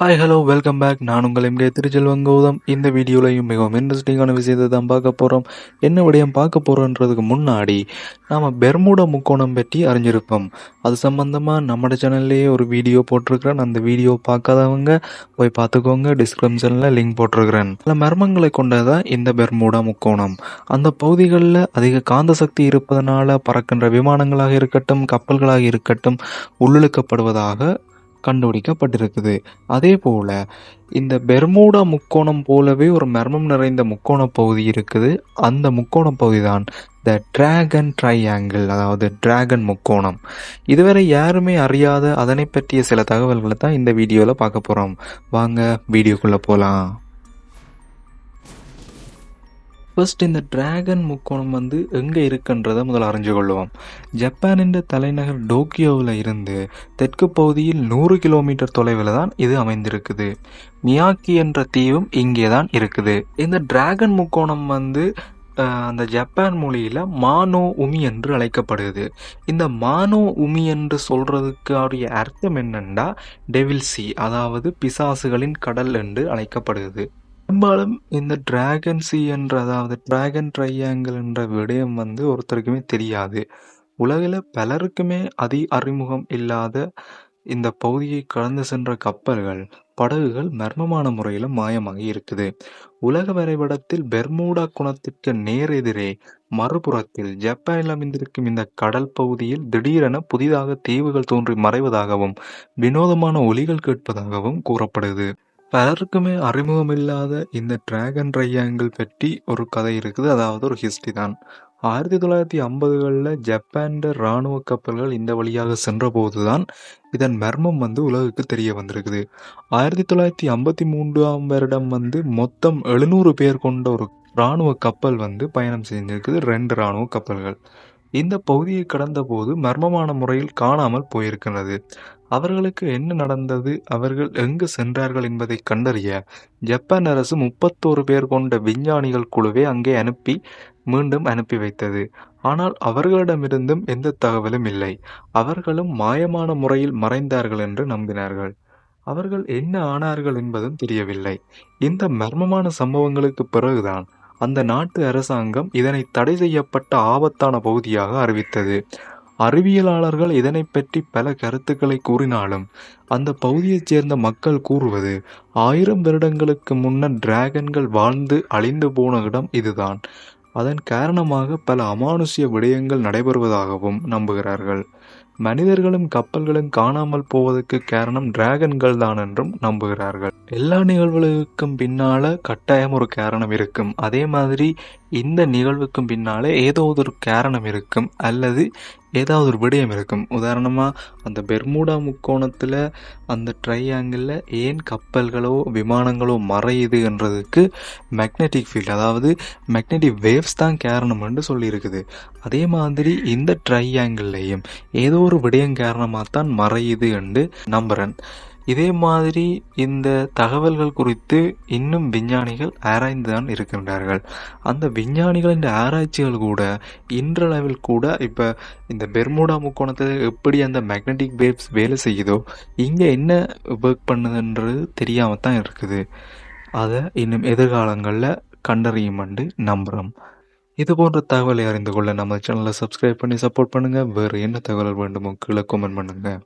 Hi hello welcome back. நான் உங்கள் MK Thiruchelvam Gautham. இந்த வீடியோலையும் மிகவும் இன்ட்ரெஸ்டிங்கான விஷயத்தை தான் பார்க்க போகிறோம். என்ன விடயம் பார்க்க போகிறோன்றதுக்கு முன்னாடி நாம் பெர்முடா முக்கோணம் பற்றி அறிஞ்சிருப்போம். அது சம்பந்தமாக நம்ம சேனல்லையே ஒரு வீடியோ போட்டிருக்கிறேன். அந்த வீடியோ பார்க்காதவங்க போய் பார்த்துக்கோங்க. டிஸ்கிரிப்ஷனில் லிங்க் போட்டிருக்கிறேன். பல மர்மங்களை கொண்டதான் இந்த பெர்முடா முக்கோணம். அந்த பகுதிகளில் அதிக காந்த சக்தி இருப்பதனால பறக்கின்ற விமானங்களாக இருக்கட்டும், கப்பல்களாக இருக்கட்டும் உள்ளிழுக்கப்படுவதாக கண்டுபிடிக்கப்பட்டிருக்குது. அதே போல இந்த பெர்முடா முக்கோணம் போலவே ஒரு மர்மம் நிறைந்த முக்கோண பகுதி இருக்குது. அந்த முக்கோண பகுதி தான் த டிராகன் ட்ரையாங்கிள், அதாவது டிராகன் முக்கோணம். இதுவரை யாருமே அறியாத அதனை பற்றிய சில தகவல்களை தான் இந்த வீடியோவில் பார்க்க போகிறோம். வாங்க வீடியோக்குள்ளே போகலாம். ஃபர்ஸ்ட் இந்த டிராகன் முக்கோணம் எங்கே இருக்குன்றதை முதல்ல அறிஞ்சு கொள்வோம். ஜப்பானின் தலைநகர் டோக்கியோவில் இருந்து தெற்கு பகுதியில் 100 கிலோமீட்டர் தொலைவில் தான் இது அமைந்திருக்குது. மியாக்கி என்ற தீவும் இங்கே தான் இருக்குது. இந்த டிராகன் முக்கோணம் அந்த ஜப்பான் மொழியில் மானோ உமி என்று அழைக்கப்படுது. இந்த மானோ உமி என்று சொல்றதுக்கு அர்த்தம் என்னன்னா டெவில் சி, அதாவது பிசாசுகளின் கடல் என்று அழைக்கப்படுது. பெரும்பாலும் இந்த டிராகன் சி என்ற, அதாவது டிராகன் ட்ரையாங்கிள் என்ற விடயம் ஒருத்தருக்குமே தெரியாது. உலகில் பலருக்குமே அறிமுகம் இல்லாத இந்த பகுதியை கடந்து சென்ற கப்பல்கள், படகுகள் மர்மமான முறையில் மாயமாகி இருக்குது. உலக வரைபடத்தில் பெர்முடா குணத்திற்கு நேர் எதிரே மறுபுறத்தில் ஜப்பானில் அமைந்திருக்கும் இந்த கடல் பகுதியில் திடீரென புதிதாக தீவுகள் தோன்றி மறைவதாகவும் வினோதமான ஒலிகள் கேட்பதாகவும் கூறப்படுது. பலருக்குமே அறிமுகமில்லாத இந்த டிராகன் ட்ரையாங்கிள் பற்றி ஒரு கதை இருக்குது, அதாவது ஒரு ஹிஸ்டரி தான். 1950களில் ஜப்பான் இராணுவ கப்பல்கள் இந்த வழியாக சென்றபோது தான் இதன் மர்மம் உலகுக்கு தெரிய வந்திருக்குது. 1953ஆம் வருடம் மொத்தம் 700 பேர் கொண்ட ஒரு இராணுவ கப்பல் பயணம் செஞ்சிருக்குது, 2 இராணுவ கப்பல்கள். இந்த பகுதியை கடந்த போது மர்மமான முறையில் காணாமல் போயிருக்கிறது. அவர்களுக்கு என்ன நடந்தது, அவர்கள் எங்கு சென்றார்கள் என்பதை கண்டறிய ஜப்பான் அரசு 31 பேர் கொண்ட விஞ்ஞானிகள் குழுவை அங்கே மீண்டும் அனுப்பி வைத்தது. ஆனால் அவர்களிடமிருந்தும் எந்த தகவலும் இல்லை. அவர்களும் மாயமான முறையில் மறைந்தார்கள் என்று நம்பினார்கள். அவர்கள் என்ன ஆனார்கள் என்பதும் தெரியவில்லை. இந்த மர்மமான சம்பவங்களுக்கு பிறகுதான் அந்த நாட்டு அரசாங்கம் இதனை தடை செய்யப்பட்ட ஆபத்தான பகுதியாக அறிவித்தது. அறிவியலாளர்கள் இதனை பற்றி பல கருத்துக்களை கூறினாலும் அந்த பகுதியைச் சேர்ந்த மக்கள் கூறுவது 1000 வருடங்களுக்கு முன்னர் டிராகன்கள் வாழ்ந்து அழிந்து போன இடம் இதுதான். அதன் காரணமாக பல அமானுஷ்ய விடயங்கள் நடைபெறுவதாகவும் நம்புகிறார்கள். மனிதர்களும் கப்பல்களும் காணாமல் போவதற்கு காரணம் டிராகன்கள் தான் என்றும் நம்புகிறார்கள். எல்லா நிகழ்வுகளுக்கும் பின்னால கட்டாயம் ஒரு காரணம் இருக்கும். அதே மாதிரி இந்த நிகழ்வுக்கும் பின்னால ஏதோ ஒரு காரணம் இருக்கும், அல்லது ஏதாவது ஒரு விடயம் இருக்கும். உதாரணமாக அந்த பெர்முடா முக்கோணத்தில் அந்த ட்ரையாங்கிளில் ஏன் கப்பல்களோ விமானங்களோ மறையுது என்றதுக்கு மேக்னெட்டிக் ஃபீல்டு, அதாவது மேக்னெட்டிக் வேவ்ஸ் தான் காரணம் என்று சொல்லியிருக்குது. அதே மாதிரி இந்த ட்ரையாங்கிள்லையும் ஏதோ ஒரு விடயம் காரணமாக தான் மறையுது என்று நம்புகிறேன். இதே மாதிரி இந்த தகவல்கள் குறித்து இன்னும் விஞ்ஞானிகள் ஆராய்ந்துதான் இருக்கின்றார்கள். அந்த விஞ்ஞானிகளின் ஆராய்ச்சிகள் கூட இன்றளவில் கூட இப்போ இந்த பெர்முடா முக்கோணத்தில் எப்படி அந்த மேக்னெட்டிக் வேவ்ஸ் வேலை செய்யுதோ இங்கே என்ன ஒர்க் பண்ணுதுன்றது தெரியாமல் தான் இருக்குது. அதை இன்னும் எதிர்காலங்களில் கண்டறியும் என்று நம்புகிறோம். இது போன்ற தகவலை அறிந்து கொள்ள நம்ம சேனலை சப்ஸ்கிரைப் பண்ணி சப்போர்ட் பண்ணுங்கள். வேறு என்ன தகவல் வேண்டுமோ கீழே கமெண்ட் பண்ணுங்கள்.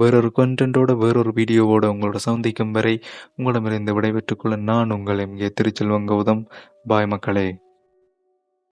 வேறொரு கண்டென்ட்டோட வேறொரு வீடியோவோட உங்களோட சந்திக்கும் வரை உங்களிடமிருந்து விடைபெற்றுக் கொள்ள நான் உங்கள் எம்கே திருச்செல்வம் கௌதம். பாய் மக்களே.